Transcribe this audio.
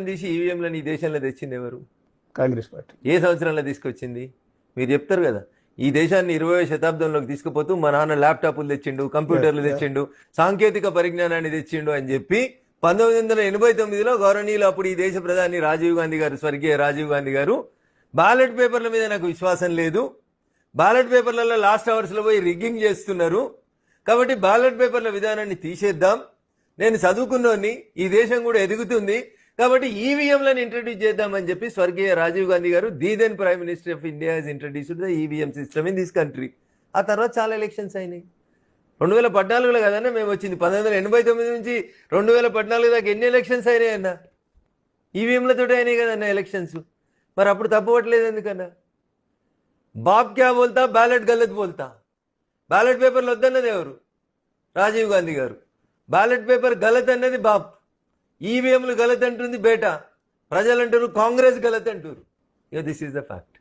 తీసి ఈవీఎంలను ఈ దేశంలో తెచ్చింది ఎవరు? కాంగ్రెస్ పార్టీ. ఏ సంవత్సరంలో తీసుకొచ్చింది? మీరు చెప్తారు కదా, ఈ దేశాన్ని 20వ శతాబ్దంలోకి తీసుకుపోతూ మా నాన్న ల్యాప్టాప్లు తెచ్చిండు, కంప్యూటర్లు తెచ్చిండు, సాంకేతిక పరిజ్ఞానాన్ని తెచ్చిండు అని చెప్పి 1989లో గౌరవనీయులు అప్పుడు ఈ దేశ ప్రధాని రాజీవ్ గాంధీ గారు, స్వర్గీయ రాజీవ్ గాంధీ గారు, బ్యాలెట్ పేపర్ల మీద నాకు విశ్వాసం లేదు, బ్యాలెట్ పేపర్లలో లాస్ట్ అవర్స్లో పోయి రిగ్గింగ్ చేస్తున్నారు, కాబట్టి బ్యాలెట్ పేపర్ల విధానాన్ని తీసేద్దాం, నేను చదువుకున్నోని, ఈ దేశం కూడా ఎదుగుతుంది, కాబట్టి ఈవీఎంలను ఇంట్రడ్యూస్ చేద్దామని చెప్పి స్వర్గీయ Rajiv Gandhi garu, the then prime minister of India has introduced the EVM system in this country. ఆ తర్వాత చాలా ఎలక్షన్స్ అయినాయి. 2014లో కదన్నా మేము వచ్చింది. 1989 నుంచి 2014 దాకా ఎన్ని ఎలక్షన్స్ అయినాయి అన్న? ఈవీఎంలతో అయినాయి కదన్నా ఎలక్షన్స్. మరి అప్పుడు తప్పవట్లేదు ఎందుకన్నా? బాబ్ క్యా బోల్తా, బ్యాలెట్ గలత్ బోల్తా. బ్యాలెట్ పేపర్లు వద్దన్నది ఎవరు? రాజీవ్ గాంధీ గారు. బ్యాలెట్ పేపర్ గలత్ అన్నది బాబ్, ఈవీఎంలు గలత్ అంటుంది బేటా, ప్రజలు అంటారు కాంగ్రెస్ గలత్ అంటారు. This is the fact.